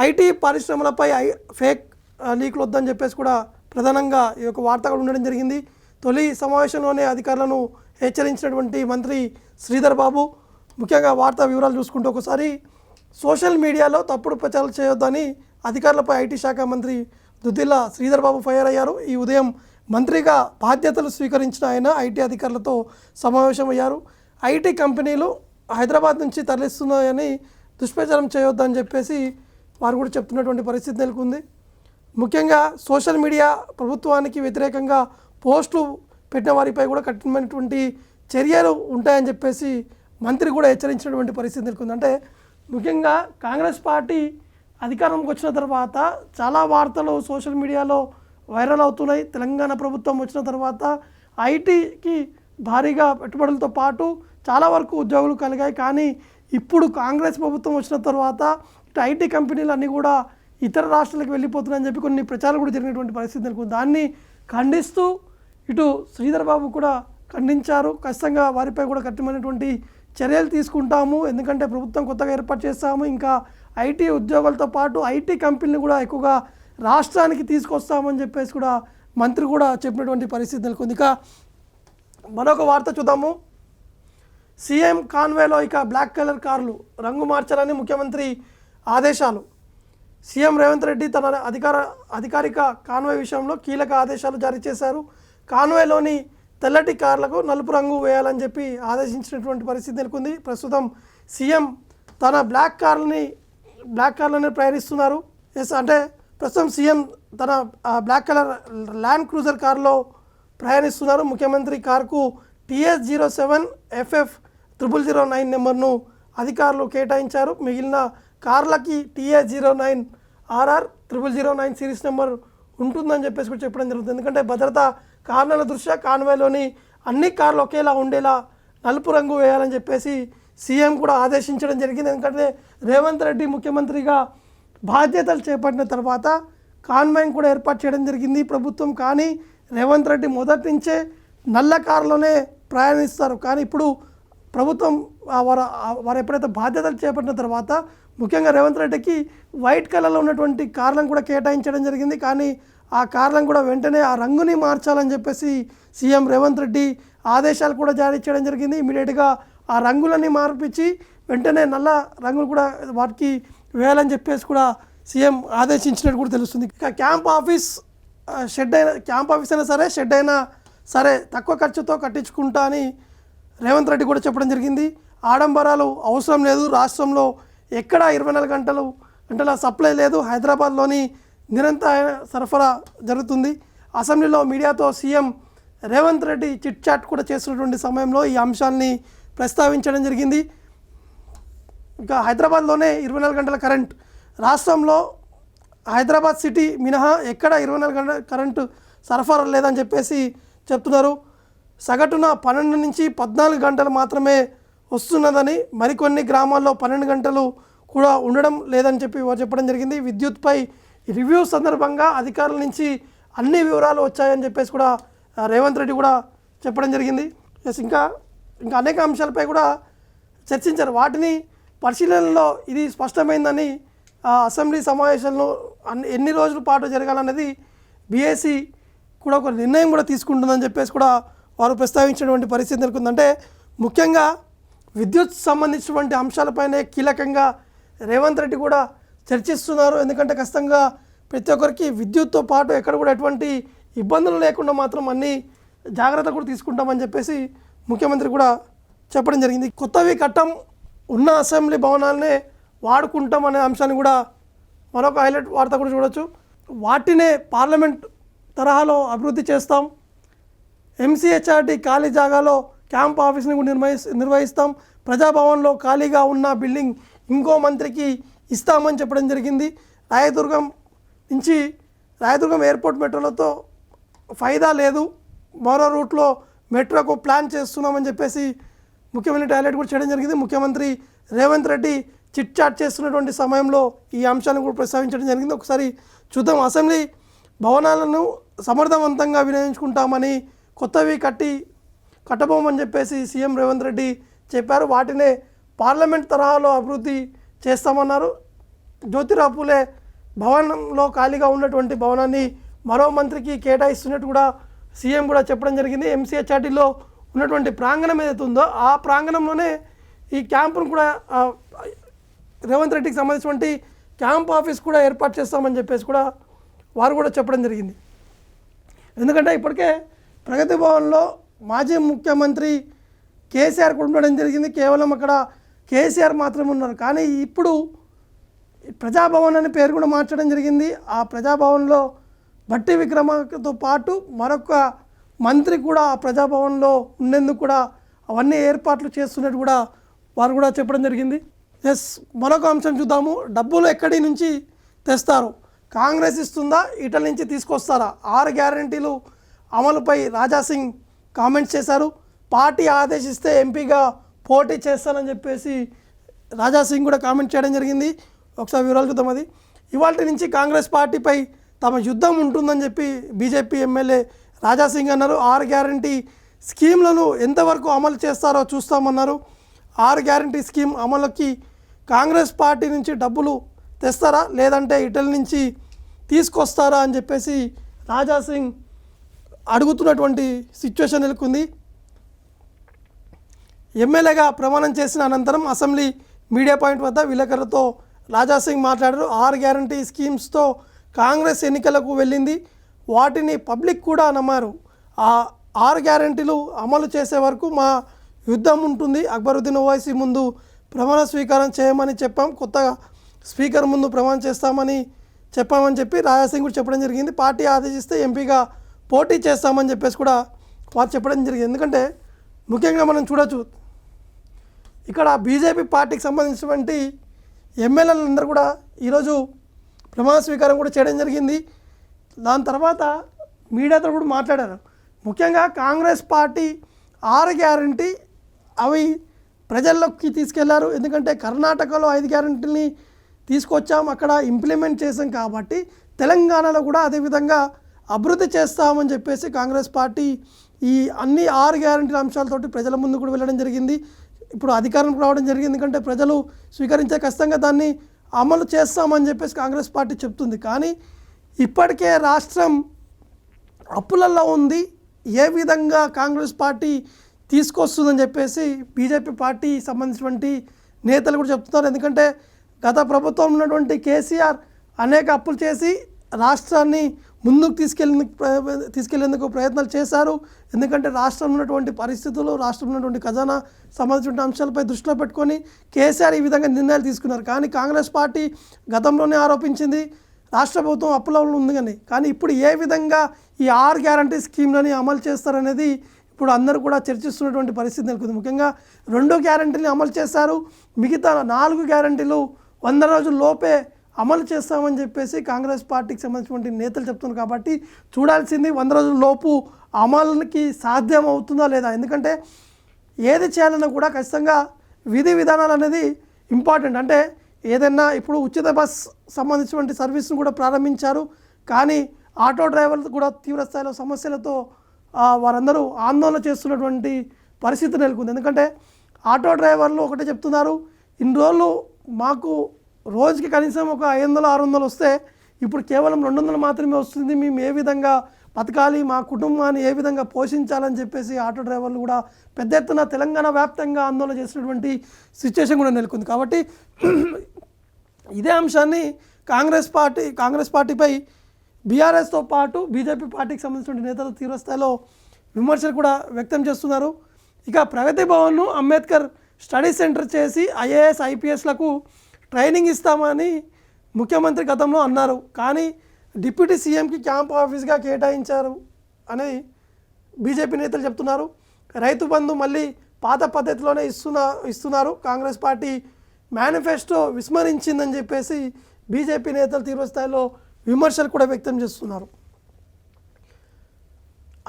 IT పరిశ్రమలపై fake లీకులు వద్దని చెప్పేసి కూడా ప్రధానంగా ఈ యొక్క వార్త కూడా ఉండడం జరిగింది. తొలి సమావేశంలోనే అధికారులను హెచ్చరించినటువంటి మంత్రి శ్రీధర్ బాబు ముఖ్యంగా వార్తా వివరాలు చూసుకుంటూ ఒకసారి సోషల్ మీడియాలో తప్పుడు ప్రచారాలు చేయొద్దని అధికారులపై ఐటీ శాఖ మంత్రి దుద్దిల్ల శ్రీధర్ బాబు ఫైర్ అయ్యారు. ఈ ఉదయం మంత్రిగా బాధ్యతలు స్వీకరించిన ఆయన ఐటీ అధికారులతో సమావేశమయ్యారు. ఐటీ కంపెనీలు హైదరాబాద్ నుంచి తరలిస్తున్నాయని దుష్ప్రచారం చేయొద్దని చెప్పేసి వారు కూడా చెప్తున్నటువంటి పరిస్థితి నెలకొంది. ముఖ్యంగా సోషల్ మీడియా ప్రభుత్వానికి వ్యతిరేకంగా పోస్టులు పెట్టిన వారిపై కూడా కఠినమైనటువంటి చర్యలు ఉంటాయని చెప్పేసి మంత్రి కూడా హెచ్చరించినటువంటి పరిస్థితి నెలకొంది. అంటే ముఖ్యంగా కాంగ్రెస్ పార్టీ అధికారంలోకి వచ్చిన తర్వాత చాలా వార్తలు సోషల్ మీడియాలో వైరల్ అవుతున్నాయి. తెలంగాణ ప్రభుత్వం వచ్చిన తర్వాత ఐటీకి భారీగా పెట్టుబడులతో పాటు చాలా వరకు ఉద్యోగులు కలిగాయి. కానీ ఇప్పుడు కాంగ్రెస్ ప్రభుత్వం వచ్చిన తర్వాత ఇటు ఐటీ కంపెనీలు అన్నీ కూడా ఇతర రాష్ట్రాలకు వెళ్ళిపోతున్నాయని చెప్పి కొన్ని ప్రచారాలు కూడా జరిగినటువంటి పరిస్థితి నెలకొంది. దాన్ని ఖండిస్తూ ఇటు శ్రీధర్ బాబు కూడా ఖండించారు. ఖచ్చితంగా వారిపై కూడా కఠినమైనటువంటి చర్యలు తీసుకుంటాము, ఎందుకంటే ప్రభుత్వం కొత్తగా ఏర్పాటు చేస్తాము, ఇంకా ఐటీ ఉద్యోగులతో పాటు ఐటీ కంపెనీలు కూడా ఎక్కువగా రాష్ట్రానికి తీసుకొస్తామని చెప్పేసి కూడా మంత్రి కూడా చెప్పినటువంటి పరిస్థితి నెలకొంది. ఇక మరొక వార్త చూద్దాము. సీఎం కాన్వేలో ఇక బ్లాక్ కలర్ కార్లు రంగు మార్చాలని ముఖ్యమంత్రి ఆదేశాలు. సీఎం రేవంత్ రెడ్డి తన అధికారిక కాన్వే విషయంలో కీలక ఆదేశాలు జారీ చేశారు. కాన్వేలోని తెల్లటి కార్లకు నలుపు రంగు వేయాలని చెప్పి ఆదేశించినటువంటి పరిస్థితి నెలకొంది. ప్రస్తుతం సీఎం తన బ్లాక్ కార్లని ప్రయాణిస్తున్నారు. అంటే ప్రస్తుతం సీఎం తన బ్లాక్ కలర్ ల్యాండ్ క్రూజర్ కారులో ప్రయాణిస్తున్నారు. ముఖ్యమంత్రి కారుకు TS07 FF 0009 నెంబర్ను అధికారులు కేటాయించారు. మిగిలిన కార్లకి TA09 RR 0009 సిరీస్ నెంబర్ ఉంటుందని చెప్పేసి కూడా చెప్పడం జరుగుతుంది. ఎందుకంటే భద్రతా కారణాల దృష్ట్యా కాన్వేలోని అన్ని కార్లు ఒకేలా ఉండేలా నలుపు రంగు వేయాలని చెప్పేసి సీఎం కూడా ఆదేశించడం జరిగింది. ఎందుకంటే రేవంత్ రెడ్డి ముఖ్యమంత్రిగా బాధ్యతలు చేపట్టిన తర్వాత కాన్వాయ్ని కూడా ఏర్పాటు చేయడం జరిగింది ప్రభుత్వం. కానీ రేవంత్ రెడ్డి మొదటి నుంచే నల్ల కారులోనే ప్రయాణిస్తారు. కానీ ఇప్పుడు ప్రభుత్వం వారు ఎప్పుడైతే బాధ్యతలు చేపట్టిన తర్వాత ముఖ్యంగా రేవంత్ రెడ్డికి వైట్ కలర్లో ఉన్నటువంటి కార్లను కూడా కేటాయించడం జరిగింది. కానీ ఆ కార్లను కూడా వెంటనే ఆ రంగుని మార్చాలని చెప్పేసి సీఎం రేవంత్ రెడ్డి ఆదేశాలు కూడా జారీ చేయడం జరిగింది. ఇమీడియట్గా ఆ రంగులన్నీ మార్పించి వెంటనే నల్ల రంగులు కూడా వాటికి వేయాలని చెప్పేసి కూడా సీఎం ఆదేశించినట్టు కూడా తెలుస్తుంది. ఇక క్యాంప్ ఆఫీస్ అయినా సరే షెడ్ అయినా సరే తక్కువ ఖర్చుతో కట్టించుకుంటా అని రేవంత్ రెడ్డి కూడా చెప్పడం జరిగింది. ఆడంబరాలు అవసరం లేదు, రాష్ట్రంలో ఎక్కడ 24 గంటల సప్లై లేదు, హైదరాబాద్లోని నిరంతర సరఫరా జరుగుతుంది. అసెంబ్లీలో మీడియాతో CM Revanth Reddy chit chat కూడా చేస్తున్నటువంటి సమయంలో ఈ అంశాన్ని ప్రస్తావించడం జరిగింది. ఇంకా హైదరాబాద్లోనే 24 గంటల కరెంట్, రాష్ట్రంలో హైదరాబాద్ సిటీ మినహా ఎక్కడ 24 గంటల కరెంటు సరఫరా లేదని చెప్పేసి చెప్తున్నారు. సగటున 12 నుంచి 14 గంటలు మాత్రమే వస్తున్నదని, మరికొన్ని గ్రామాల్లో 12 గంటలు కూడా ఉండడం లేదని చెప్పి వారు చెప్పడం జరిగింది. విద్యుత్పై రివ్యూ సందర్భంగా అధికారుల నుంచి అన్ని వివరాలు వచ్చాయని చెప్పేసి కూడా రేవంత్ రెడ్డి కూడా చెప్పడం జరిగింది. ఇంకా అనేక అంశాలపై కూడా చర్చించారు. వాటిని పరిశీలనలో ఇది స్పష్టమైందని అసెంబ్లీ సమావేశంలో ఎన్ని రోజుల పాటు జరగాలన్నది బీఏసీ కూడా ఒక నిర్ణయం కూడా తీసుకుంటుందని చెప్పేసి కూడా వారు ప్రస్తావించినటువంటి పరిస్థితి నెలకొందంటే ముఖ్యంగా విద్యుత్ సంబంధించినటువంటి అంశాలపైనే కీలకంగా రేవంత్ రెడ్డి కూడా చర్చిస్తున్నారు. ఎందుకంటే ఖచ్చితంగా ప్రతి ఒక్కరికి విద్యుత్తో పాటు ఎక్కడ కూడా ఎటువంటి ఇబ్బందులు లేకుండా మాత్రం అన్ని జాగ్రత్తలు కూడా తీసుకుంటామని చెప్పేసి ముఖ్యమంత్రి కూడా చెప్పడం జరిగింది. కొత్తవి కట్టం, ఉన్న అసెంబ్లీ భవనాలనే వాడుకుంటాం అనే అంశాన్ని కూడా మరొక హైలైట్ వార్త కూడా చూడొచ్చు. వాటినే పార్లమెంట్ తరహాలో అభివృద్ధి చేస్తాం, MCHRD ఖాళీ జాగాలో క్యాంప్ ఆఫీస్ని కూడా నిర్వహిస్తాం, ప్రజాభవన్లో ఖాళీగా ఉన్న బిల్డింగ్ ఇంకో మంత్రికి ఇస్తామని చెప్పడం జరిగింది. రాయదుర్గం ఎయిర్పోర్ట్ మెట్రోలతో ఫైదా లేదు, మరో రూట్లో మెట్రోకు ప్లాన్ చేస్తున్నామని చెప్పేసి ముఖ్యమంత్రి హైలైట్ కూడా చేయడం జరిగింది. ముఖ్యమంత్రి రేవంత్ రెడ్డి చిట్ చాట్ చేస్తున్నటువంటి సమయంలో ఈ అంశాన్ని కూడా ప్రస్తావించడం జరిగింది. ఒకసారి చూద్దాం. అసెంబ్లీ భవనాలను సమర్థవంతంగా వినియోగించుకుంటామని, కొత్తవి కట్టబోమని చెప్పేసి సీఎం రేవంత్ రెడ్డి చెప్పారు. వాటినే పార్లమెంట్ తరహాలో అభివృద్ధి చేస్తామన్నారు. జ్యోతిరావు పూలే భవనంలో ఖాళీగా ఉన్నటువంటి భవనాన్ని మరో మంత్రికి కేటాయిస్తున్నట్టు కూడా సీఎం కూడా చెప్పడం జరిగింది. ఎంసీహెచ్ఆర్టీలో ఉన్నటువంటి ప్రాంగణం ఏదైతే ఉందో ఆ ప్రాంగణంలోనే ఈ క్యాంపును కూడా రేవంత్ రెడ్డికి సంబంధించినటువంటి క్యాంప్ ఆఫీస్ కూడా ఏర్పాటు చేస్తామని చెప్పేసి కూడా వారు కూడా చెప్పడం జరిగింది. ఎందుకంటే ఇప్పటికే ప్రగతి భవన్లో మాజీ ముఖ్యమంత్రి కేసీఆర్ కూడా ఉండడం జరిగింది. కేవలం అక్కడ కేసీఆర్ మాత్రమే ఉన్నారు. కానీ ఇప్పుడు ప్రజాభవన్ అనే పేరు కూడా మార్చడం జరిగింది. ఆ ప్రజాభవన్లో భట్టి విక్రమార్కతో పాటు మరొక మంత్రి కూడా ఆ ప్రజాభవన్లో ఉండేందుకు కూడా అవన్నీ ఏర్పాట్లు చేస్తున్నట్టు కూడా వారు కూడా చెప్పడం జరిగింది. ఎస్, మరొక అంశం చూద్దాము. డబ్బులు ఎక్కడి నుంచి తెస్తారు? కాంగ్రెస్ ఇస్తుందా, ఇటల నుంచి తీసుకొస్తారా? 6 గ్యారంటీలు అమలుపై రాజాసింగ్ కామెంట్స్ చేశారు. పార్టీ ఆదేశిస్తే ఎంపీగా పోటీ చేస్తానని చెప్పేసి రాజాసింగ్ కూడా కామెంట్ చేయడం జరిగింది. ఒకసారి వివరాలు చూద్దాం. అది ఇవాళ నుంచి కాంగ్రెస్ పార్టీపై తమ యుద్ధం ఉంటుందని చెప్పి బీజేపీ ఎమ్మెల్యే రాజాసింగ్ అన్నారు. 6 గ్యారంటీ స్కీమ్లను ఎంతవరకు అమలు చేస్తారో చూస్తామన్నారు. 6 గ్యారంటీ స్కీమ్ అమలుకి కాంగ్రెస్ పార్టీ నుంచి డబ్బులు తెస్తారా, లేదంటే ఇటల నుంచి తీసుకొస్తారా అని చెప్పేసి రాజాసింగ్ అడుగుతున్నటువంటి సిచ్యువేషన్ నెలకొంది. ఎమ్మెల్యేగా ప్రమాణం చేసిన అనంతరం అసెంబ్లీ మీడియా పాయింట్ వద్ద విలేకరులతో రాజాసింగ్ మాట్లాడారు. 6 గ్యారంటీ స్కీమ్స్తో కాంగ్రెస్ ఎన్నికలకు వెళ్ళింది. వాటిని పబ్లిక్ కూడా నమ్మారు. ఆ 6 గ్యారంటీలు అమలు చేసే వరకు మా యుద్ధం ఉంటుంది. అక్బరుద్దీన్ ఓవైసీ ముందు ప్రమాణ స్వీకారం చేయమని చెప్పాం. కొత్తగా స్పీకర్ ముందు ప్రమాణం చేస్తామని చెప్పామని చెప్పి రాజాసింగ్ కూడా చెప్పడం జరిగింది. పార్టీ ఆదేశిస్తే ఎంపీగా పోటీ చేస్తామని చెప్పేసి కూడా వారు చెప్పడం జరిగింది. ఎందుకంటే ముఖ్యంగా మనం చూడొచ్చు, ఇక్కడ బీజేపీ పార్టీకి సంబంధించినటువంటి ఎమ్మెల్యేలందరూ కూడా ఈరోజు ప్రమాణ స్వీకారం కూడా చేయడం జరిగింది. దాని తర్వాత మీడియాతో కూడా మాట్లాడారు. ముఖ్యంగా కాంగ్రెస్ పార్టీ 6 గ్యారంటీ అవి ప్రజల్లోకి తీసుకెళ్లారు. ఎందుకంటే కర్ణాటకలో 5 గ్యారంటీని తీసుకొచ్చాం, అక్కడ ఇంప్లిమెంట్ చేసాం. కాబట్టి తెలంగాణలో కూడా అదేవిధంగా అభివృద్ధి చేస్తామని చెప్పేసి కాంగ్రెస్ పార్టీ ఈ అన్ని 6 గ్యారంటీల అంశాలతోటి ప్రజల ముందు కూడా వెళ్ళడం జరిగింది. ఇప్పుడు అధికారంలోకి రావడం జరిగింది. ఎందుకంటే ప్రజలు స్వీకరించే ఖచ్చితంగా దాన్ని అమలు చేస్తామని చెప్పేసి కాంగ్రెస్ పార్టీ చెప్తుంది. కానీ ఇప్పటికే రాష్ట్రం అప్పులలో ఉంది. ఏ విధంగా కాంగ్రెస్ పార్టీ తీసుకొస్తుందని చెప్పేసి బీజేపీ పార్టీ సంబంధించినటువంటి నేతలు కూడా చెప్తున్నారు. ఎందుకంటే గత ప్రభుత్వం ఉన్నటువంటి కేసీఆర్ అనేక అప్పులు చేసి రాష్ట్రాన్ని ముందుకు తీసుకెళ్లేందుకు ప్రయత్నాలు చేశారు. ఎందుకంటే రాష్ట్రంలో ఉన్నటువంటి పరిస్థితులు, రాష్ట్రంలో ఉన్నటువంటి ఖజానా సంబంధించిన అంశాలపై దృష్టిలో పెట్టుకొని కేసీఆర్ ఈ విధంగా నిర్ణయాలు తీసుకున్నారు. కానీ కాంగ్రెస్ పార్టీ గతంలోనే ఆరోపించింది రాష్ట్ర ప్రభుత్వం అప్పులో ఉంది కానీ ఇప్పుడు ఏ విధంగా ఈ 6 గ్యారంటీ స్కీమ్లని అమలు చేస్తారనేది ఇప్పుడు అందరూ కూడా చర్చిస్తున్నటువంటి పరిస్థితి నెలకొంది. ముఖ్యంగా 2 గ్యారంటీని అమలు చేశారు. మిగతా 4 గ్యారంటీలు 100 రోజుల లోపే అమలు చేస్తామని చెప్పేసి కాంగ్రెస్ పార్టీకి సంబంధించినటువంటి నేతలు చెప్తున్నారు. కాబట్టి చూడాల్సింది 100 రోజుల లోపు అమలుకి సాధ్యం అవుతుందా లేదా. ఎందుకంటే ఏది చేయాలన్నా కూడా ఖచ్చితంగా విధి విధానాలు అనేది ఇంపార్టెంట్. అంటే ఏదైనా ఇప్పుడు ఉచిత బస్ సంబంధించినటువంటి సర్వీస్ను కూడా ప్రారంభించారు. కానీ ఆటో డ్రైవర్లు కూడా తీవ్రస్థాయిలో సమస్యలతో వారందరూ ఆందోళన చేస్తున్నటువంటి పరిస్థితి నెలకొంది. ఎందుకంటే ఆటో డ్రైవర్లు ఒకటే చెప్తున్నారు, ఇన్ని రోజులు మాకు రోజుకి కనీసం ఒక 500-600 వస్తే ఇప్పుడు కేవలం 200 మాత్రమే వస్తుంది. మేము ఏ విధంగా బతకాలి, మా కుటుంబాన్ని ఏ విధంగా పోషించాలని చెప్పేసి ఆటో డ్రైవర్లు కూడా పెద్ద ఎత్తున తెలంగాణ వ్యాప్తంగా ఆందోళన చేసినటువంటి సిచ్యువేషన్ కూడా నెలకొంది. కాబట్టి ఇదే అంశాన్ని కాంగ్రెస్ పార్టీపై బీఆర్ఎస్తో పాటు బీజేపీ పార్టీకి సంబంధించిన నేతలు తీవ్రస్థాయిలో విమర్శలు కూడా వ్యక్తం చేస్తున్నారు. ఇక ప్రగతి భవన్ను అంబేద్కర్ స్టడీ సెంటర్ చేసి ఐఏఎస్ ఐపీఎస్లకు ట్రైనింగ్ ఇస్తామని ముఖ్యమంత్రి గతంలో అన్నారు. కానీ డిప్యూటీ సీఎంకి క్యాంప్ ఆఫీస్గా కేటాయించారు అని బీజేపీ నేతలు చెప్తున్నారు. రైతు బంధు మళ్ళీ పాత పద్ధతిలోనే ఇస్తున్నారు. కాంగ్రెస్ పార్టీ మేనిఫెస్టో విస్మరించిందని చెప్పేసి బీజేపీ నేతలు తీవ్రస్థాయిలో విమర్శలు కూడా వ్యక్తం చేస్తున్నారు.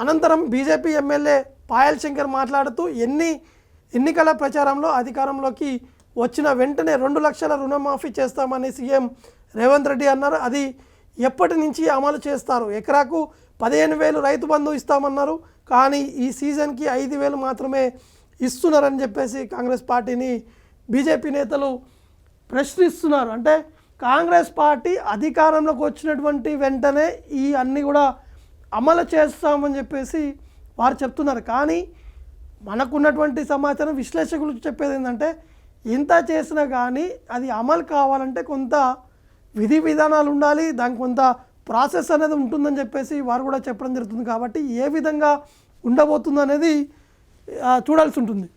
అనంతరం బీజేపీ ఎమ్మెల్యే పాయల్ శంకర్ మాట్లాడుతూ ఎన్నికల ప్రచారంలో అధికారంలోకి వచ్చిన వెంటనే 2 లక్షల రుణమాఫీ చేస్తామని సీఎం రేవంత్ రెడ్డి అన్నారు. అది ఎప్పటి నుంచి అమలు చేస్తారు? ఎకరాకు 15,000 రైతు బంధు ఇస్తామన్నారు. కానీ ఈ సీజన్కి 5,000 మాత్రమే ఇస్తున్నారని చెప్పేసి కాంగ్రెస్ పార్టీని బీజేపీ నేతలు ప్రశ్నిస్తున్నారు. అంటే కాంగ్రెస్ పార్టీ అధికారంలోకి వచ్చినటువంటి వెంటనే ఈ అన్నీ కూడా అమలు చేస్తామని చెప్పేసి వారు చెప్తున్నారు. కానీ మనకున్నటువంటి సమాచారం విశ్లేషకులు చెప్పేది ఏంటంటే ఇంత చేసినా కానీ అది అమలు కావాలంటే కొంత విధి విధానాలు ఉండాలి, దానికి కొంత ప్రాసెస్ అనేది ఉంటుందని చెప్పేసి వారు కూడా చెప్పడం జరుగుతుంది. కాబట్టి ఏ విధంగా ఉండబోతుందో అనేది చూడాల్సి ఉంటుంది.